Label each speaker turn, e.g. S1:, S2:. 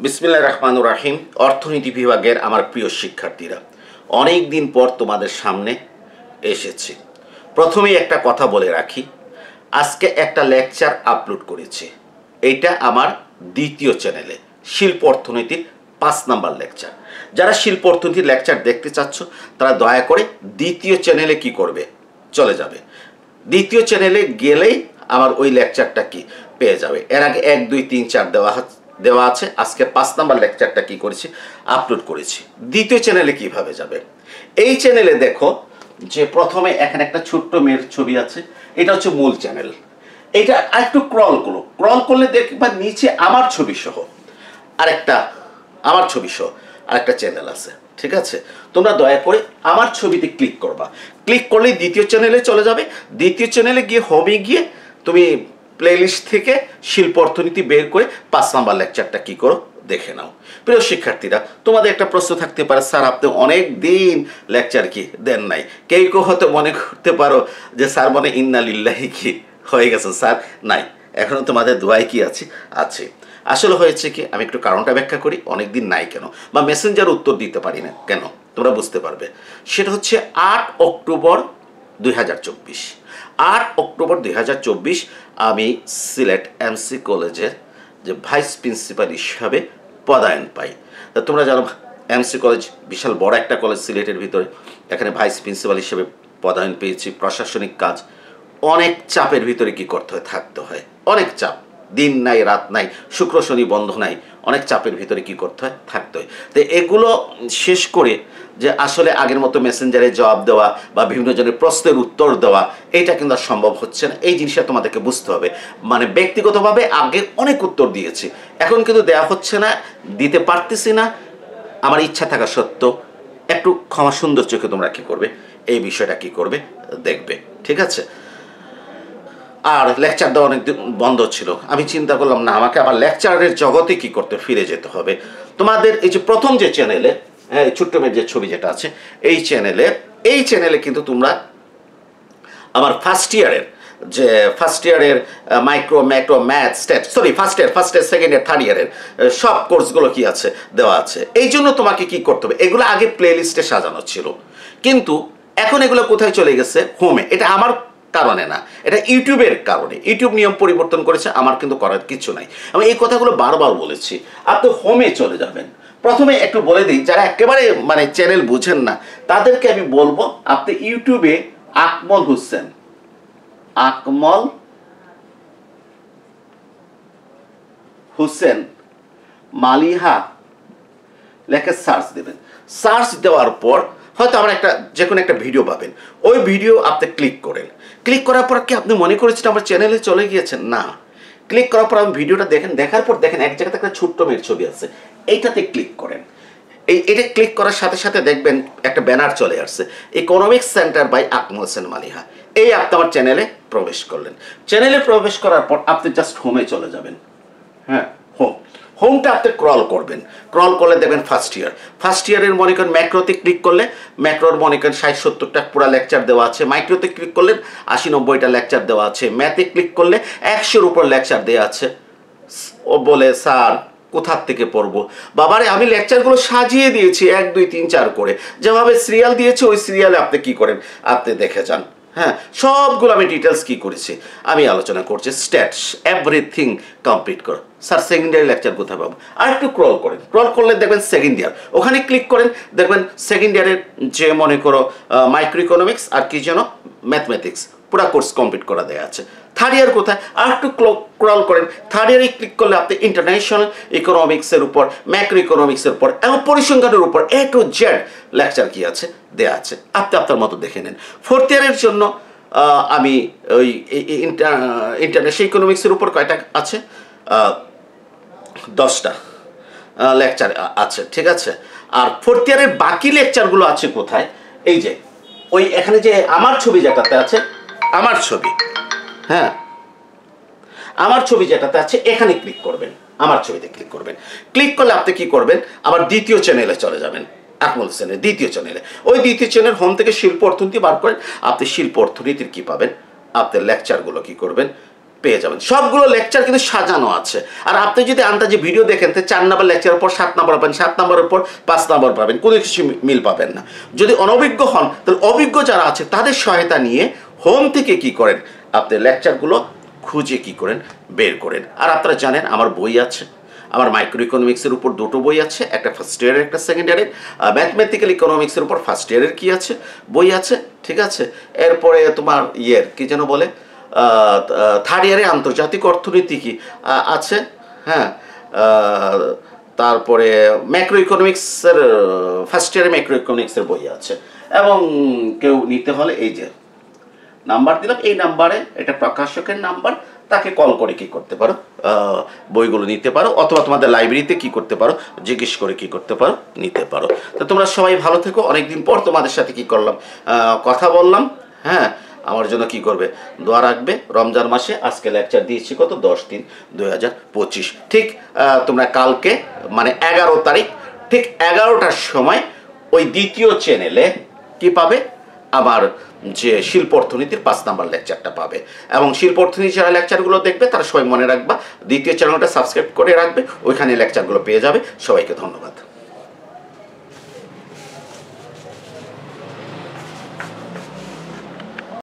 S1: বিসমিল্লাহির রহমানির রহিম। অর্থনীতি বিভাগের আমার প্রিয় শিক্ষার্থীরা, অনেক দিন পর তোমাদের সামনে এসেছি। প্রথমেই একটা কথা বলে রাখি, আজকে একটা লেকচার আপলোড করেছি। এইটা আমার দ্বিতীয় চ্যানেলে, শিল্প অর্থনীতির 5 নাম্বার লেকচার। যারা শিল্প অর্থনীতির লেকচার দেখতে চাচ্ছ তারা দয়া করে দ্বিতীয় চ্যানেলে কি করবে, চলে যাবে। দ্বিতীয় চ্যানেলে গেলেই আমার ওই লেকচারটা কি পেয়ে যাবে। এর আগে 1, 2, 3, 4 দেওয়া আছে। আজকে 5 নাম্বার লেকচারটা কি করেছি, আপলোড করেছি। দ্বিতীয় চ্যানেলে কিভাবে যাবে? এই চ্যানেলে দেখো যে প্রথমে এখানে একটা ছোট্ট মেয়ের ছবি আছে, এটা হচ্ছে মূল চ্যানেল। এটা একটু ক্রল করলে দেখবা নিচে আমার ছবি সহ আরেকটা চ্যানেল আছে। ঠিক আছে, তোমরা দয়া করে আমার ছবিতে ক্লিক করবা। ক্লিক করলেই দ্বিতীয় চ্যানেলে চলে যাবে। দ্বিতীয় চ্যানেলে গিয়ে হোমে গিয়ে তুমি প্লেলিস্ট থেকে শিল্প অর্থনীতি বের করে 5 নাম্বার লেকচারটা কি করো, দেখে নাও। প্রিয় শিক্ষার্থীরা, তোমাদের একটা প্রশ্ন থাকতে পারে, স্যার আপনি অনেক দিন লেকচার কি দেন নাই। কেউ হয়তো মনে করতে পারো যে স্যার মনে ইন্না লিল্লাহি কি হয়ে গেছে, স্যার নাই, এখনো তোমাদের দোয়ায় কি আছে। আসলে হয়েছে কি, আমি একটু কারণটা ব্যাখ্যা করি। অনেক দিন নাই কেন বা মেসেঞ্জার উত্তর দিতে পারি না কেন, তোমরা বুঝতে পারবে। সেটা হচ্ছে 8 অক্টোবর 2024। 8 অক্টোবর 2024 আমি সিলেট এমসি কলেজের যে ভাইস প্রিন্সিপাল হিসাবে পদায়ন পাই। তা তোমরা জানো এমসি কলেজ বিশাল বড় একটা কলেজ সিলেটের ভিতরে। এখানে ভাইস প্রিন্সিপাল হিসেবে পদায়ন পেয়েছি। প্রশাসনিক কাজ, অনেক চাপের ভিতরে কি করতে হয়, থাকতে হয়। অনেক চাপ, দিন নাই রাত নাই, শুক্র শনি বন্ধ নাই, অনেক চাপের ভিতরে কি করতে হয়, থাকতে হয়। তো এগুলো শেষ করে যে আসলে আগের মতো মেসেঞ্জারে জবাব দেওয়া বা বিভিন্ন জনের প্রশ্নের উত্তর দেওয়া, এটা কিন্তু আর সম্ভব হচ্ছে না। এই জিনিসটা তোমাদেরকে বুঝতে হবে। মানে ব্যক্তিগতভাবে আগে অনেক উত্তর দিয়েছি, এখন কিন্তু দেওয়া হচ্ছে না, দিতে পারতেছি না। আমার ইচ্ছা থাকা সত্ত্বেও একটু ক্ষমা সুন্দর চোখে তোমরা কি করবে, এই বিষয়টা কি করবে, দেখবে। ঠিক আছে। আর লেকচার দেওয়া অনেকদিন বন্ধ ছিল। আমি চিন্তা করলাম না, আমাকে আবার লেকচারের জগতে কি করতে ফিরে যেতে হবে। তোমাদের এই যে প্রথম যে চ্যানেলে, ছোট্ট মেয়ের যে ছবি যেটা আছে, এই চ্যানেলে কিন্তু তোমরা আমার ফার্স্ট ইয়ারের micro macro math stat, first year second year third ইয়ারের সব কোর্সগুলো কি আছে, দেওয়া আছে। এই জন্য তোমাকে কি করতে হবে, এগুলো আগে প্লে লিস্টে সাজানো ছিল, কিন্তু এখন এগুলো কোথায় চলে গেছে, হোমে। এটা আমার কারণে না, এটা ইউটিউবের কারণে। ইউটিউব নিয়ম পরিবর্তন করেছে, আমার কিন্তু করার কিছু নাই। আমি এই কথাগুলো বারবার বলেছি। আপনি হোমে চলে যাবেন। প্রথমে একটু বলে দিই, যারা একেবারে মানে চ্যানেল বুঝেন না তাদেরকে আমি বলবো, আপনি ইউটিউবে আকমল হোসেন মালিহা লেখে সার্চ দেবেন। সার্চ দেওয়ার পর হয়তো আমরা যে কোনো একটা ভিডিও পাবেন। ওই ভিডিও আপনি ক্লিক করেন। ক্লিক করার পর কি আপনি মনে করেছেন আমার চ্যানেলে চলে গিয়েছেন? না। ক্লিক করার পর আমি ভিডিওটা দেখেন, দেখার পর দেখেন এক জায়গাতে একটা ছোট্ট মেয়ের ছবি আছে, এইটাতে ক্লিক করেন। এটা ক্লিক করার সাথে সাথে দেখবেন একটা ব্যানার চলে আসছে, economics centre by Akmal Hossain Maliha. এই আপনি আমার চ্যানেলে প্রবেশ করলেন। চ্যানেলে প্রবেশ করার পর আপনি জাস্ট হোমে চলে যাবেন। হ্যাঁ, হোমটা আপনি ক্রল করবেন। ক্রল করলে দেখবেন ফার্স্ট ইয়ারের মনে করেন ম্যাক্রোতে ক্লিক করলে ম্যাক্রোর মনে করেন 60-70টা পুরো লেকচার দেওয়া আছে। মাইক্রোতে ক্লিক করলে 80-90টা লেকচার দেওয়া আছে। ম্যাথে ক্লিক করলে 100-র উপর লেকচার দেওয়া আছে। ও বলে, স্যার কোথার থেকে পড়বো? বাবারে, আমি লেকচারগুলো সাজিয়ে দিয়েছি 1, 2, 3, 4 করে, যেভাবে সিরিয়াল দিয়েছে ওই সিরিয়ালে আপনি কি করেন, আপনি দেখে যান। হ্যাঁ, সবগুলো আমি ডিটেলস কি করেছি আমি আলোচনা করছি। স্ট্যাটস এভরিথিং কমপ্লিট করো। স্যার সেকেন্ড ইয়ার লেকচার কোথায় পাবো? আর একটু ক্রল করেন। ক্রল করলে দেখবেন সেকেন্ড ইয়ার, ওখানে ক্লিক করেন, দেখবেন সেকেন্ড ইয়ারের যে মনে করো মাইক্রো ইকোনমিক্স আর কি যেন ম্যাথমেটিক্স পুরো কোর্স কমপ্লিট করা দেওয়া আছে। থার্ড ইয়ার কোথায়? আর একটু ক্রল করেন। থার্ড ইয়ারে ক্লিক করলে আপনি ইন্টারন্যাশনাল ইকোনমিক্সের উপর, ম্যাক্রো ইকোনমিক্সের উপর এবং পরিসংখ্যানের উপর A to Z লেকচার কি আছে, দেয়া আছে। আপনি আপনার মতো দেখে নেন। ফোর্থ ইয়ারের জন্য আমি ওই ইন্টারন্যাশনাল ইকোনমিক্সের উপর কয়টা আছে, 10টা লেকচার আছে। ঠিক আছে। আর ফোর্থ ইয়ারের বাকি লেকচারগুলো আছে কোথায়? এই যে ওই এখানে যে আমার ছবি যেটাতে আছে, আমার ছবি, হ্যাঁ আমার ছবি যেটাতে আছে, এখানে ক্লিক করবেন। আমার ছবিতে ক্লিক করবেন। ক্লিক করলে আপনি কি করবেন, আবার দ্বিতীয় চ্যানেলে চলে যাবেন। আকমল হোসেনের দ্বিতীয় চ্যানেলে, ওই দ্বিতীয় চ্যানেল হোম থেকে শিল্প অর্থনীতি বার করেন। আপনি শিল্প অর্থনীতির কি পাবেন, আপনার লেকচারগুলো কি করবেন, পেয়ে যাবেন। সবগুলো লেকচার কিন্তু সাজানো আছে। আর আপনি যদি আন্দাজে ভিডিও দেখেন তো 4 নম্বর লেকচারের পর 7 নম্বর পাবেন, 7 নম্বরের পর 5 নম্বর পাবেন, কোনো কিছু মিল পাবেন না। যদি অনভিজ্ঞ হন তাহলে অভিজ্ঞ যারা আছে তাদের সহায়তা নিয়ে হোম থেকে কি করেন, আপনি লেকচারগুলো খুঁজে কি করেন, বের করেন। আর আপনারা জানেন আমার বই আছে, আমার মাইক্রো ইকোনমিক্সের উপর 2টো বই আছে, একটা ফার্স্ট ইয়ারের একটা সেকেন্ড ইয়ারের। ম্যাথমেটিক্যাল ইকোনমিক্সের উপর ফার্স্ট ইয়ারের কি আছে, বই আছে, ঠিক আছে। এরপরে তোমার কি যেন বলে, থার্ড ইয়ারে আন্তর্জাতিক অর্থনীতি কি আছে, হ্যাঁ। তারপরে ম্যাক্রো ইকোনমিক্সের ফার্স্ট ইয়ারে ম্যাক্রো ইকোনমিক্সের বই আছে। এবং কেউ নিতে হলে এই যে নাম্বার দিলাম, এই নাম্বারে, এটা প্রকাশকের নাম্বার, তাকে কল করে কি করতে পারো, বইগুলো নিতে পারো, অথবা তোমাদের লাইব্রেরিতে কি করতে পারো, জিজ্ঞেস করে কি করতে পারো, নিতে পারো। তো তোমরা সবাই ভালো থেকো। অনেকদিন পর তোমাদের সাথে কি করলাম, কথা বললাম, হ্যাঁ। আমার জন্য কি করবে, দোয়া রাখবে। রমজান মাসে আজকে লেকচার দিয়েছি কত, 10/3/2025। ঠিক তোমরা কালকে মানে 11 তারিখ ঠিক 11টার সময় ওই দ্বিতীয় চ্যানেলে কি পাবে, আমার যে শিল্প অর্থনীতির 5 নম্বর লেকচারটা পাবে। এবং শিল্প অর্থনীতি যারা লেকচারগুলো দেখবে তারা সবাই মনে রাখবা, দ্বিতীয় চ্যানেলটা সাবস্ক্রাইব করে রাখবে, ওইখানে লেকচারগুলো পেয়ে যাবে। সবাইকে ধন্যবাদ।